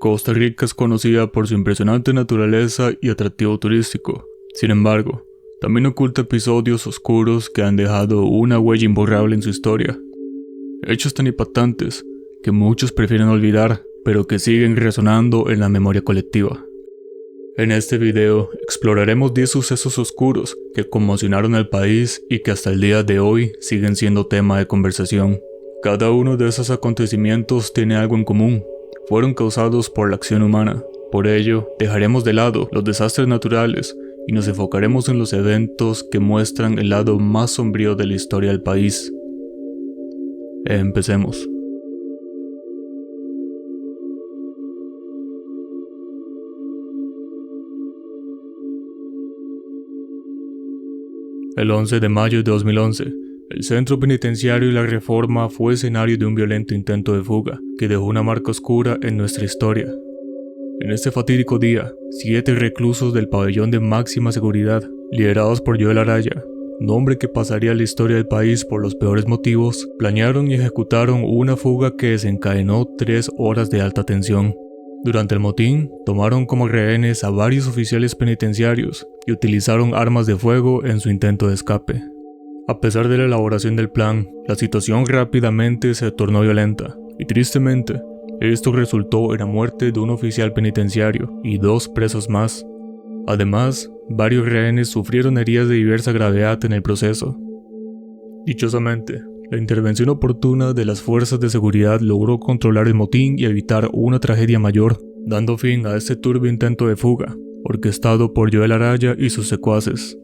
Costa Rica es conocida por su impresionante naturaleza y atractivo turístico. Sin embargo, también oculta episodios oscuros que han dejado una huella imborrable en su historia. Hechos tan impactantes que muchos prefieren olvidar, pero que siguen resonando en la memoria colectiva. En este video exploraremos 10 sucesos oscuros que conmocionaron al país y que hasta el día de hoy siguen siendo tema de conversación. Cada uno de esos acontecimientos tiene algo en común: fueron causados por la acción humana. Por ello, dejaremos de lado los desastres naturales y nos enfocaremos en los eventos que muestran el lado más sombrío de la historia del país. Empecemos. El 11 de mayo de 2011, el Centro Penitenciario y la Reforma fue escenario de un violento intento de fuga que dejó una marca oscura en nuestra historia. En este fatídico día, 7 reclusos del pabellón de máxima seguridad, liderados por Joel Araya, nombre que pasaría a la historia del país por los peores motivos, planearon y ejecutaron una fuga que desencadenó 3 horas de alta tensión. Durante el motín, tomaron como rehenes a varios oficiales penitenciarios y utilizaron armas de fuego en su intento de escape. A pesar de la elaboración del plan, la situación rápidamente se tornó violenta, y tristemente, esto resultó en la muerte de un oficial penitenciario y 2 presos más. Además, varios rehenes sufrieron heridas de diversa gravedad en el proceso. Dichosamente, la intervención oportuna de las fuerzas de seguridad logró controlar el motín y evitar una tragedia mayor, dando fin a este turbio intento de fuga, orquestado por Joel Araya y sus secuaces.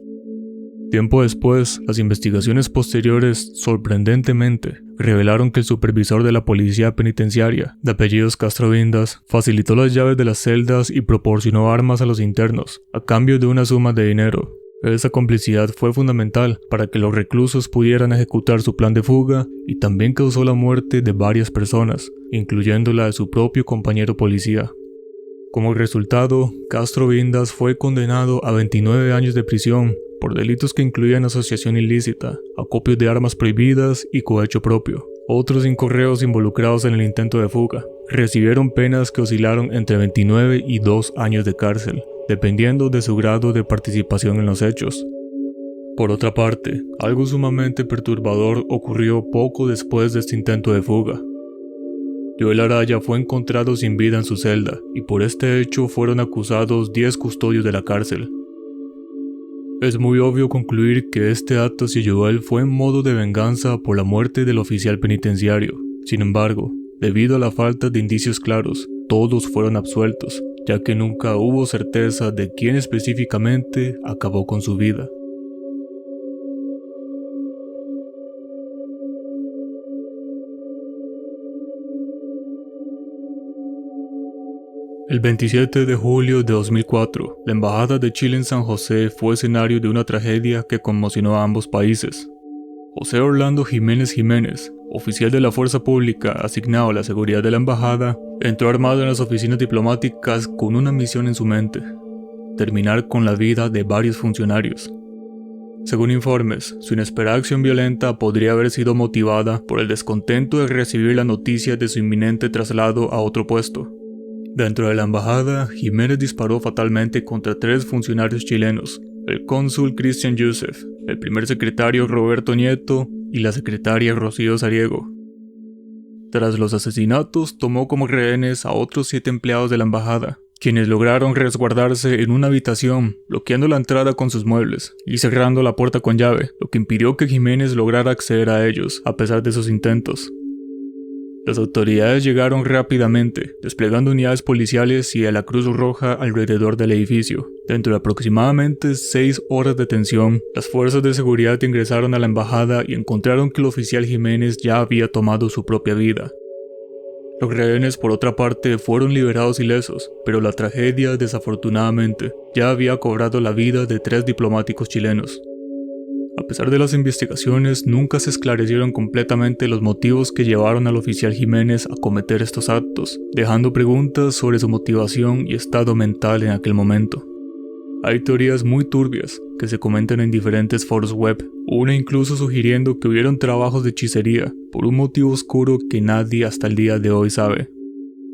Tiempo después, las investigaciones posteriores, sorprendentemente, revelaron que el supervisor de la policía penitenciaria, de apellidos Castro Vindas, facilitó las llaves de las celdas y proporcionó armas a los internos, a cambio de una suma de dinero. Esa complicidad fue fundamental para que los reclusos pudieran ejecutar su plan de fuga y también causó la muerte de varias personas, incluyendo la de su propio compañero policía. Como resultado, Castro Vindas fue condenado a 29 años de prisión por delitos que incluían asociación ilícita, acopio de armas prohibidas y cohecho propio. Otros incorreos involucrados en el intento de fuga recibieron penas que oscilaron entre 29 y 2 años de cárcel, dependiendo de su grado de participación en los hechos. Por otra parte, algo sumamente perturbador ocurrió poco después de este intento de fuga. Joel Araya fue encontrado sin vida en su celda, y por este hecho fueron acusados 10 custodios de la cárcel. Es muy obvio concluir que este acto hacia Joel fue en modo de venganza por la muerte del oficial penitenciario. Sin embargo, debido a la falta de indicios claros, todos fueron absueltos, ya que nunca hubo certeza de quién específicamente acabó con su vida. El 27 de julio de 2004, la Embajada de Chile en San José fue escenario de una tragedia que conmocionó a ambos países. José Orlando Jiménez Jiménez, oficial de la fuerza pública asignado a la seguridad de la embajada, entró armado en las oficinas diplomáticas con una misión en su mente: terminar con la vida de varios funcionarios. Según informes, su inesperada acción violenta podría haber sido motivada por el descontento de recibir la noticia de su inminente traslado a otro puesto. Dentro de la embajada, Jiménez disparó fatalmente contra 3 funcionarios chilenos: el cónsul Cristian Youssef, el primer secretario Roberto Nieto y la secretaria Rocío Sariego. Tras los asesinatos, tomó como rehenes a otros 7 empleados de la embajada, quienes lograron resguardarse en una habitación, bloqueando la entrada con sus muebles y cerrando la puerta con llave, lo que impidió que Jiménez lograra acceder a ellos, a pesar de sus intentos. Las autoridades llegaron rápidamente, desplegando unidades policiales y a la Cruz Roja alrededor del edificio. Dentro de aproximadamente 6 horas de tensión, las fuerzas de seguridad ingresaron a la embajada y encontraron que el oficial Jiménez ya había tomado su propia vida. Los rehenes, por otra parte, fueron liberados ilesos, pero la tragedia, desafortunadamente, ya había cobrado la vida de 3 diplomáticos chilenos. A pesar de las investigaciones, nunca se esclarecieron completamente los motivos que llevaron al oficial Jiménez a cometer estos actos, dejando preguntas sobre su motivación y estado mental en aquel momento. Hay teorías muy turbias que se comentan en diferentes foros web, una incluso sugiriendo que hubieron trabajos de hechicería por un motivo oscuro que nadie hasta el día de hoy sabe.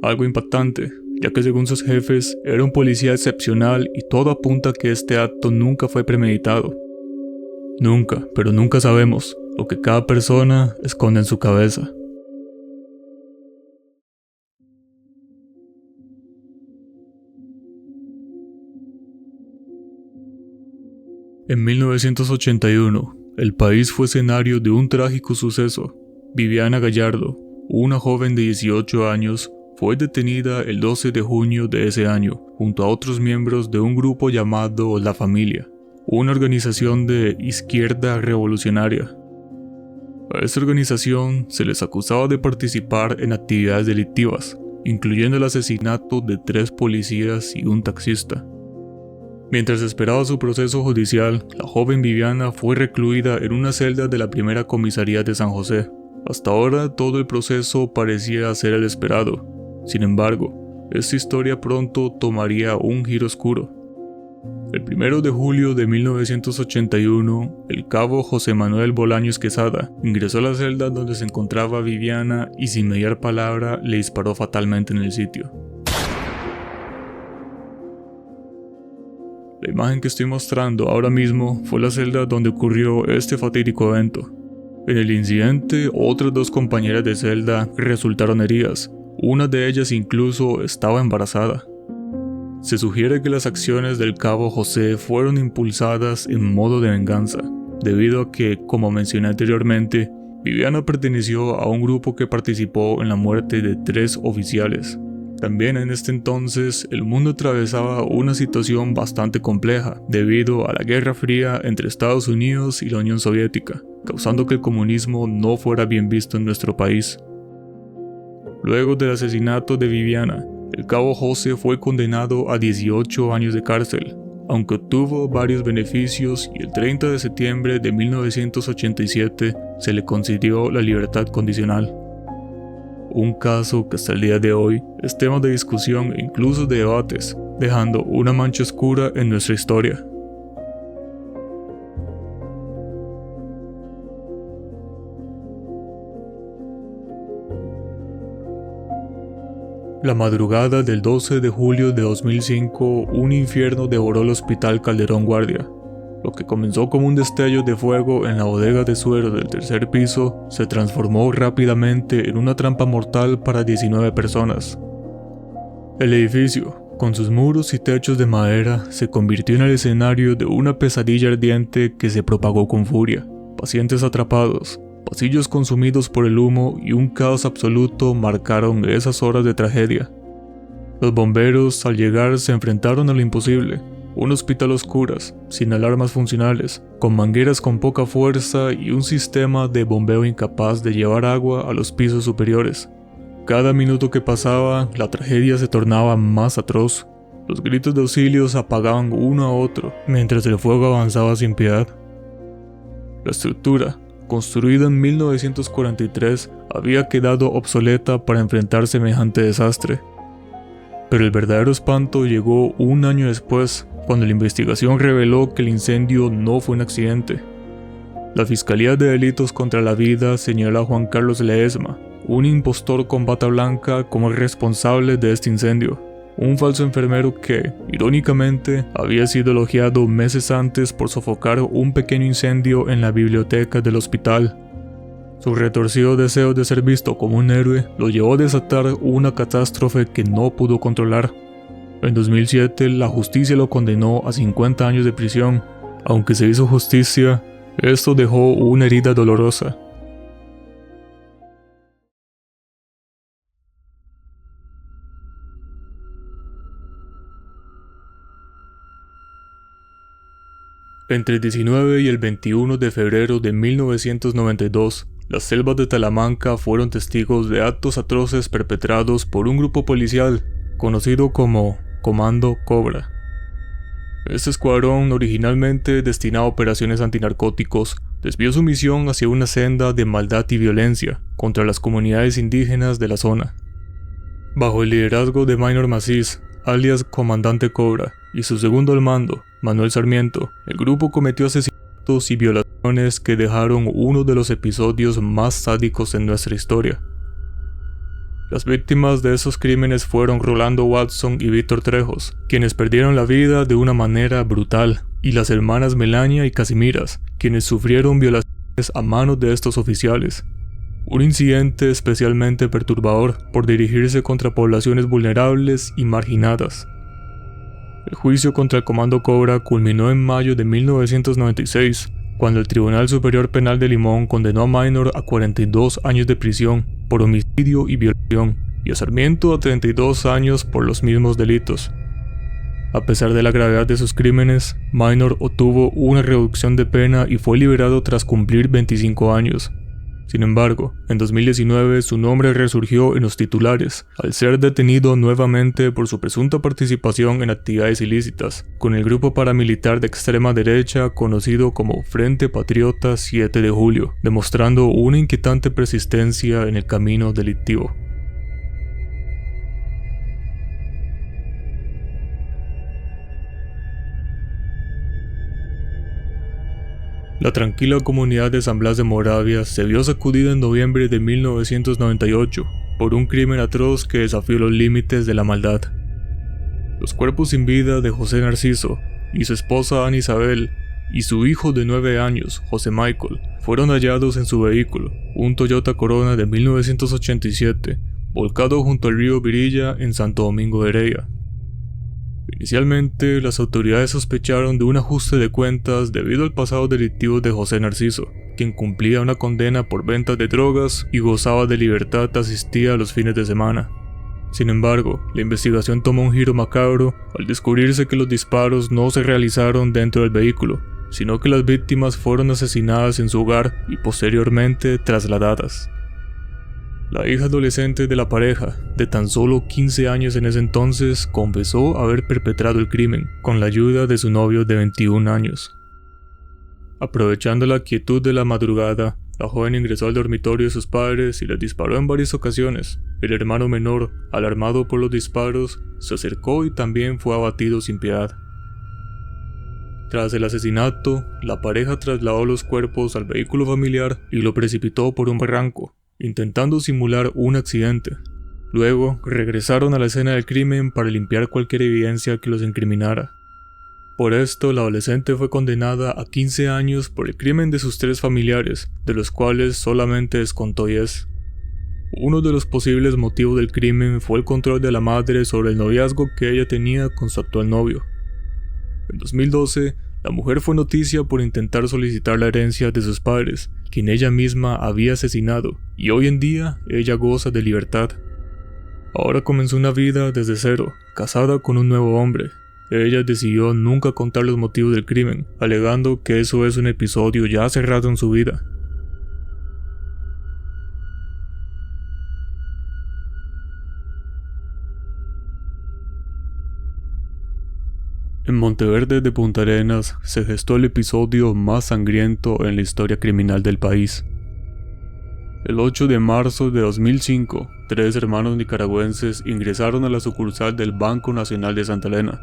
Algo impactante ya que según sus jefes era un policía excepcional y todo apunta a que este acto nunca fue premeditado. Nunca, pero nunca sabemos lo que cada persona esconde en su cabeza. En 1981, el país fue escenario de un trágico suceso. Viviana Gallardo, una joven de 18 años, fue detenida el 12 de junio de ese año, junto a otros miembros de un grupo llamado La Familia, una organización de izquierda revolucionaria. A esta organización se les acusaba de participar en actividades delictivas, incluyendo el asesinato de 3 policías y un taxista. Mientras esperaba su proceso judicial, la joven Viviana fue recluida en una celda de la primera comisaría de San José. Hasta ahora todo el proceso parecía ser el esperado. Sin embargo, esta historia pronto tomaría un giro oscuro. El 1 de julio de 1981, el cabo José Manuel Bolaños Quesada ingresó a la celda donde se encontraba Viviana y sin mediar palabra le disparó fatalmente en el sitio. La imagen que estoy mostrando ahora mismo fue la celda donde ocurrió este fatídico evento. En el incidente, otras 2 compañeras de celda resultaron heridas. Una de ellas incluso estaba embarazada. Se sugiere que las acciones del cabo José fueron impulsadas en modo de venganza, debido a que, como mencioné anteriormente, Viviana perteneció a un grupo que participó en la muerte de 3 oficiales. También en este entonces, el mundo atravesaba una situación bastante compleja, debido a la Guerra Fría entre Estados Unidos y la Unión Soviética, causando que el comunismo no fuera bien visto en nuestro país. Luego del asesinato de Viviana, el cabo José fue condenado a 18 años de cárcel, aunque obtuvo varios beneficios y el 30 de septiembre de 1987 se le concedió la libertad condicional. Un caso que hasta el día de hoy es tema de discusión e incluso de debates, dejando una mancha oscura en nuestra historia. La madrugada del 12 de julio de 2005, un infierno devoró el Hospital Calderón Guardia. Lo que comenzó como un destello de fuego en la bodega de suero del 3er piso se transformó rápidamente en una trampa mortal para 19 personas. El edificio, con sus muros y techos de madera, se convirtió en el escenario de una pesadilla ardiente que se propagó con furia. Pacientes atrapados, pasillos consumidos por el humo y un caos absoluto marcaron esas horas de tragedia. Los bomberos, al llegar, se enfrentaron a lo imposible. Un hospital a oscuras, sin alarmas funcionales, con mangueras con poca fuerza y un sistema de bombeo incapaz de llevar agua a los pisos superiores. Cada minuto que pasaba, la tragedia se tornaba más atroz. Los gritos de auxilio se apagaban uno a otro, mientras el fuego avanzaba sin piedad. La estructura, construida en 1943, había quedado obsoleta para enfrentar semejante desastre. Pero el verdadero espanto llegó un año después, cuando la investigación reveló que el incendio no fue un accidente. La Fiscalía de Delitos contra la Vida señaló a Juan Carlos Ledesma, un impostor con bata blanca, como el responsable de este incendio. Un falso enfermero que, irónicamente, había sido elogiado meses antes por sofocar un pequeño incendio en la biblioteca del hospital. Su retorcido deseo de ser visto como un héroe lo llevó a desatar una catástrofe que no pudo controlar. En 2007, la justicia lo condenó a 50 años de prisión. Aunque se hizo justicia, esto dejó una herida dolorosa. Entre el 19 y el 21 de febrero de 1992, las selvas de Talamanca fueron testigos de actos atroces perpetrados por un grupo policial conocido como Comando Cobra. Este escuadrón, originalmente destinado a operaciones antinarcóticos, desvió su misión hacia una senda de maldad y violencia contra las comunidades indígenas de la zona. Bajo el liderazgo de Minor Macís, alias Comandante Cobra, y su segundo al mando, Manuel Sarmiento, el grupo cometió asesinatos y violaciones que dejaron uno de los episodios más sádicos en nuestra historia. Las víctimas de esos crímenes fueron Rolando Watson y Víctor Trejos, quienes perdieron la vida de una manera brutal, y las hermanas Melania y Casimiras, quienes sufrieron violaciones a manos de estos oficiales. Un incidente especialmente perturbador por dirigirse contra poblaciones vulnerables y marginadas. El juicio contra el Comando Cobra culminó en mayo de 1996, cuando el Tribunal Superior Penal de Limón condenó a Minor a 42 años de prisión por homicidio y violación, y a Sarmiento a 32 años por los mismos delitos. A pesar de la gravedad de sus crímenes, Minor obtuvo una reducción de pena y fue liberado tras cumplir 25 años. Sin embargo, en 2019 su nombre resurgió en los titulares, al ser detenido nuevamente por su presunta participación en actividades ilícitas, con el grupo paramilitar de extrema derecha conocido como Frente Patriota 7 de Julio, demostrando una inquietante persistencia en el camino delictivo. La tranquila comunidad de San Blas de Moravia se vio sacudida en noviembre de 1998 por un crimen atroz que desafió los límites de la maldad. Los cuerpos sin vida de José Narciso y su esposa Ana Isabel y su hijo de 9 años, José Michael, fueron hallados en su vehículo, un Toyota Corona de 1987, volcado junto al río Virilla en Santo Domingo de Heredia. Inicialmente, las autoridades sospecharon de un ajuste de cuentas debido al pasado delictivo de José Narciso, quien cumplía una condena por ventas de drogas y gozaba de libertad asistida a los fines de semana. Sin embargo, la investigación tomó un giro macabro al descubrirse que los disparos no se realizaron dentro del vehículo, sino que las víctimas fueron asesinadas en su hogar y posteriormente trasladadas. La hija adolescente de la pareja, de tan solo 15 años en ese entonces, confesó haber perpetrado el crimen, con la ayuda de su novio de 21 años. Aprovechando la quietud de la madrugada, la joven ingresó al dormitorio de sus padres y les disparó en varias ocasiones. El hermano menor, alarmado por los disparos, se acercó y también fue abatido sin piedad. Tras el asesinato, la pareja trasladó los cuerpos al vehículo familiar y lo precipitó por un barranco, intentando simular un accidente. Luego, regresaron a la escena del crimen para limpiar cualquier evidencia que los incriminara. Por esto, la adolescente fue condenada a 15 años por el crimen de sus 3 familiares, de los cuales solamente descontó 10. Uno de los posibles motivos del crimen fue el control de la madre sobre el noviazgo que ella tenía con su actual novio. En 2012, la mujer fue noticia por intentar solicitar la herencia de sus padres, quien ella misma había asesinado, y hoy en día ella goza de libertad. Ahora comenzó una vida desde cero, casada con un nuevo hombre. Ella decidió nunca contar los motivos del crimen, alegando que eso es un episodio ya cerrado en su vida. En Monteverde de Punta Arenas se gestó el episodio más sangriento en la historia criminal del país. El 8 de marzo de 2005, 3 hermanos nicaragüenses ingresaron a la sucursal del Banco Nacional de Santa Elena.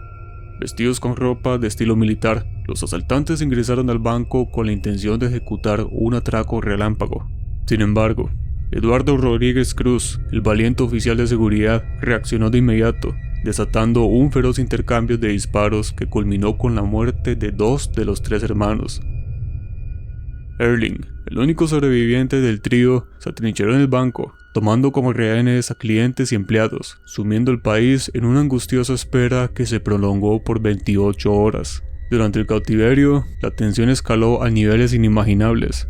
Vestidos con ropa de estilo militar, los asaltantes ingresaron al banco con la intención de ejecutar un atraco relámpago. Sin embargo, Eduardo Rodríguez Cruz, el valiente oficial de seguridad, reaccionó de inmediato, desatando un feroz intercambio de disparos que culminó con la muerte de 2 de los 3 hermanos. Erling, el único sobreviviente del trío, se atrincheró en el banco, tomando como rehenes a clientes y empleados, sumiendo el país en una angustiosa espera que se prolongó por 28 horas. Durante el cautiverio, la tensión escaló a niveles inimaginables.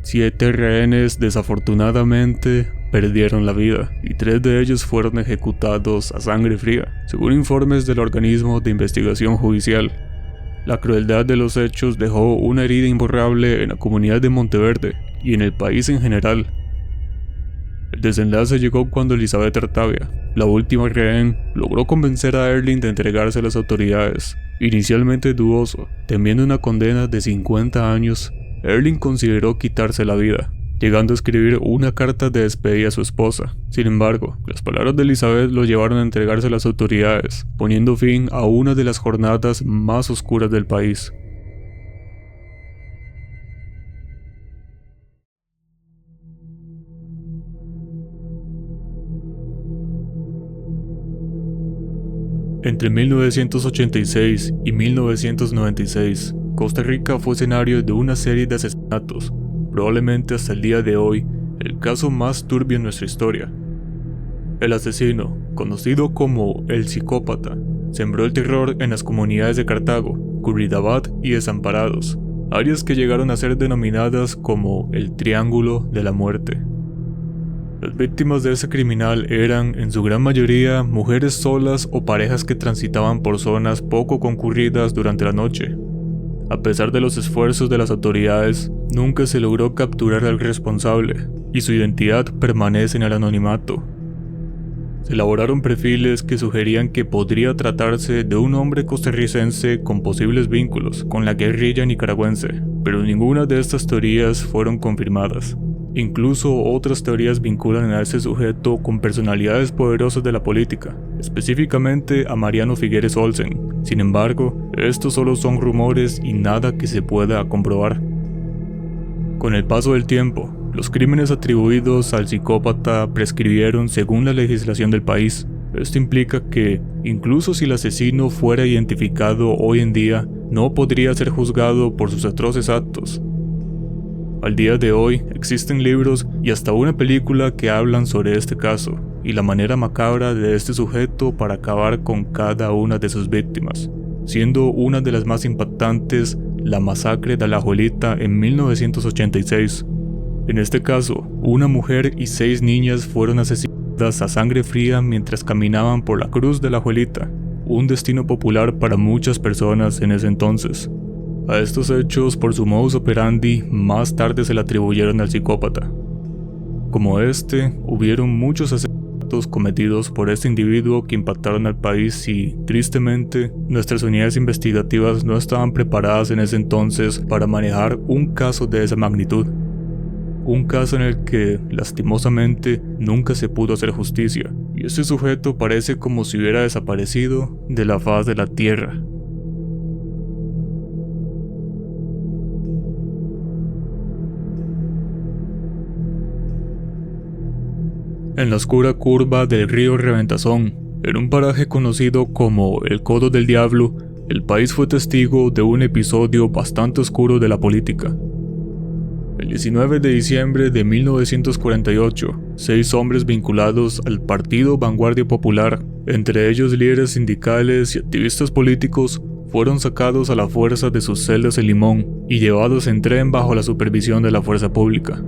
7 rehenes desafortunadamente perdieron la vida y 3 de ellos fueron ejecutados a sangre fría, según informes del organismo de investigación judicial. La crueldad de los hechos dejó una herida imborrable en la comunidad de Monteverde y en el país en general. El desenlace llegó cuando Elizabeth Artavia, la última rehén, logró convencer a Erling de entregarse a las autoridades. Inicialmente dudoso, temiendo una condena de 50 años, Erling consideró quitarse la vida, llegando a escribir una carta de despedida a su esposa. Sin embargo, las palabras de Elizabeth lo llevaron a entregarse a las autoridades, poniendo fin a una de las jornadas más oscuras del país. Entre 1986 y 1996, Costa Rica fue escenario de una serie de asesinatos, probablemente hasta el día de hoy, el caso más turbio en nuestra historia. El asesino, conocido como el psicópata, sembró el terror en las comunidades de Cartago, Curridabat y Desamparados, áreas que llegaron a ser denominadas como el Triángulo de la Muerte. Las víctimas de ese criminal eran, en su gran mayoría, mujeres solas o parejas que transitaban por zonas poco concurridas durante la noche. A pesar de los esfuerzos de las autoridades, nunca se logró capturar al responsable, y su identidad permanece en el anonimato. Se elaboraron perfiles que sugerían que podría tratarse de un hombre costarricense con posibles vínculos con la guerrilla nicaragüense, pero ninguna de estas teorías fueron confirmadas. Incluso otras teorías vinculan a ese sujeto con personalidades poderosas de la política, específicamente a Mariano Figueres Olsen. Sin embargo, estos solo son rumores y nada que se pueda comprobar. Con el paso del tiempo, los crímenes atribuidos al psicópata prescribieron según la legislación del país. Esto implica que, incluso si el asesino fuera identificado hoy en día, no podría ser juzgado por sus atroces actos. Al día de hoy, existen libros y hasta una película que hablan sobre este caso y la manera macabra de este sujeto para acabar con cada una de sus víctimas, siendo una de las más impactantes la masacre de Alajuelita en 1986. En este caso, una mujer y 6 niñas fueron asesinadas a sangre fría mientras caminaban por la Cruz de Alajuelita, un destino popular para muchas personas en ese entonces. A estos hechos, por su modus operandi, más tarde se le atribuyeron al psicópata. Como este, hubieron muchos asesinatos cometidos por este individuo que impactaron al país y, tristemente, nuestras unidades investigativas no estaban preparadas en ese entonces para manejar un caso de esa magnitud. Un caso en el que, lastimosamente, nunca se pudo hacer justicia, y este sujeto parece como si hubiera desaparecido de la faz de la tierra. En la oscura curva del río Reventazón, en un paraje conocido como el Codo del Diablo, el país fue testigo de un episodio bastante oscuro de la política. El 19 de diciembre de 1948, 6 hombres vinculados al Partido Vanguardia Popular, entre ellos líderes sindicales y activistas políticos, fueron sacados a la fuerza de sus celdas en Limón y llevados en tren bajo la supervisión de la fuerza pública.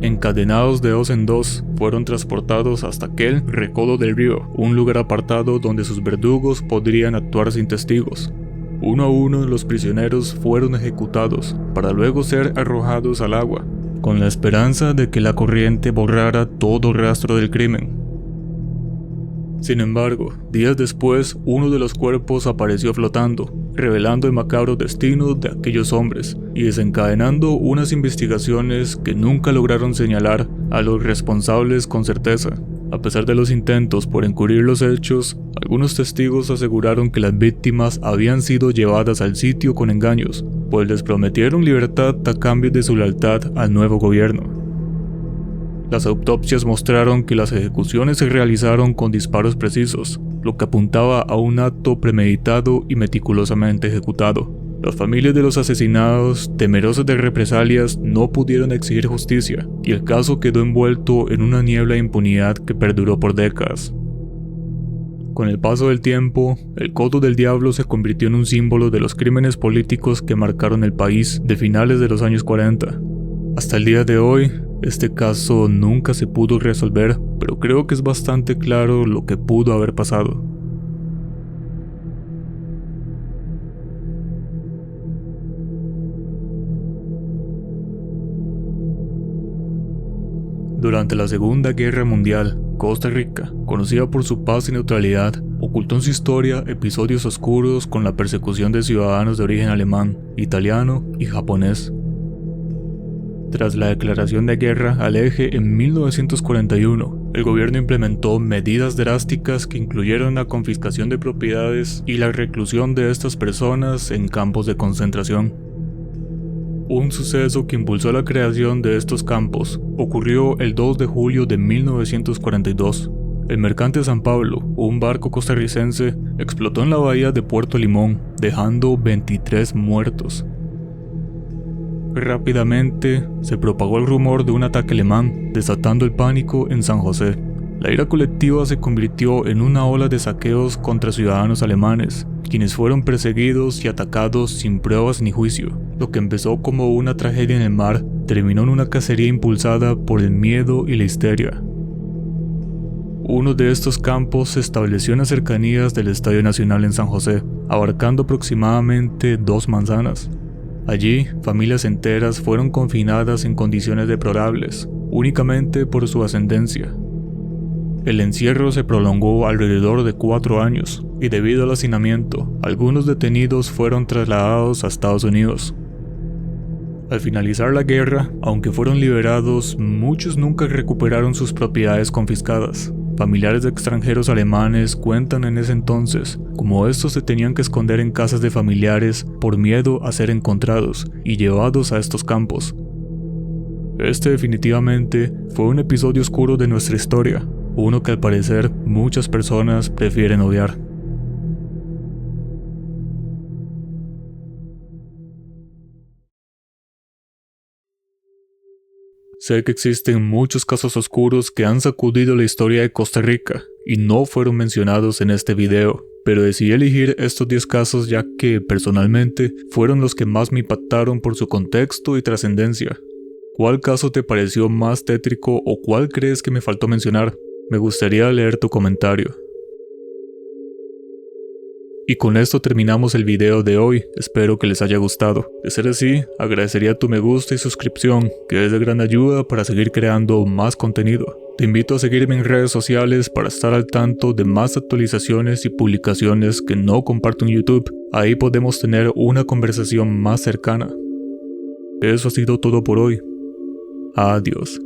Encadenados de 2 en 2, fueron transportados hasta aquel recodo del río, un lugar apartado donde sus verdugos podrían actuar sin testigos. Uno a uno los prisioneros fueron ejecutados, para luego ser arrojados al agua, con la esperanza de que la corriente borrara todo rastro del crimen. Sin embargo, días después, uno de los cuerpos apareció flotando, revelando el macabro destino de aquellos hombres y desencadenando unas investigaciones que nunca lograron señalar a los responsables con certeza. A pesar de los intentos por encubrir los hechos, algunos testigos aseguraron que las víctimas habían sido llevadas al sitio con engaños, pues les prometieron libertad a cambio de su lealtad al nuevo gobierno. Las autopsias mostraron que las ejecuciones se realizaron con disparos precisos, lo que apuntaba a un acto premeditado y meticulosamente ejecutado. Las familias de los asesinados, temerosas de represalias, no pudieron exigir justicia, y el caso quedó envuelto en una niebla de impunidad que perduró por décadas. Con el paso del tiempo, el Codo del Diablo se convirtió en un símbolo de los crímenes políticos que marcaron el país de finales de los años 40. Hasta el día de hoy, este caso nunca se pudo resolver, pero creo que es bastante claro lo que pudo haber pasado. Durante la Segunda Guerra Mundial, Costa Rica, conocida por su paz y neutralidad, ocultó en su historia episodios oscuros con la persecución de ciudadanos de origen alemán, italiano y japonés. Tras la declaración de guerra al eje en 1941, el gobierno implementó medidas drásticas que incluyeron la confiscación de propiedades y la reclusión de estas personas en campos de concentración. Un suceso que impulsó la creación de estos campos ocurrió el 2 de julio de 1942. El mercante San Pablo, un barco costarricense, explotó en la bahía de Puerto Limón, dejando 23 muertos. Rápidamente se propagó el rumor de un ataque alemán, desatando el pánico en San José. La ira colectiva se convirtió en una ola de saqueos contra ciudadanos alemanes, quienes fueron perseguidos y atacados sin pruebas ni juicio. Lo que empezó como una tragedia en el mar, terminó en una cacería impulsada por el miedo y la histeria. Uno de estos campos se estableció en las cercanías del Estadio Nacional en San José, abarcando aproximadamente 2 manzanas. Allí, familias enteras fueron confinadas en condiciones deplorables, únicamente por su ascendencia. El encierro se prolongó alrededor de 4 años, y debido al hacinamiento, algunos detenidos fueron trasladados a Estados Unidos. Al finalizar la guerra, aunque fueron liberados, muchos nunca recuperaron sus propiedades confiscadas. Familiares de extranjeros alemanes cuentan en ese entonces cómo estos se tenían que esconder en casas de familiares por miedo a ser encontrados y llevados a estos campos. Este definitivamente fue un episodio oscuro de nuestra historia, uno que al parecer muchas personas prefieren odiar. Sé que existen muchos casos oscuros que han sacudido la historia de Costa Rica y no fueron mencionados en este video, pero decidí elegir estos 10 casos ya que, personalmente, fueron los que más me impactaron por su contexto y trascendencia. ¿Cuál caso te pareció más tétrico o cuál crees que me faltó mencionar? Me gustaría leer tu comentario. Y con esto terminamos el video de hoy, espero que les haya gustado. De ser así, agradecería tu me gusta y suscripción, que es de gran ayuda para seguir creando más contenido. Te invito a seguirme en redes sociales para estar al tanto de más actualizaciones y publicaciones que no comparto en YouTube. Ahí podemos tener una conversación más cercana. Eso ha sido todo por hoy. Adiós.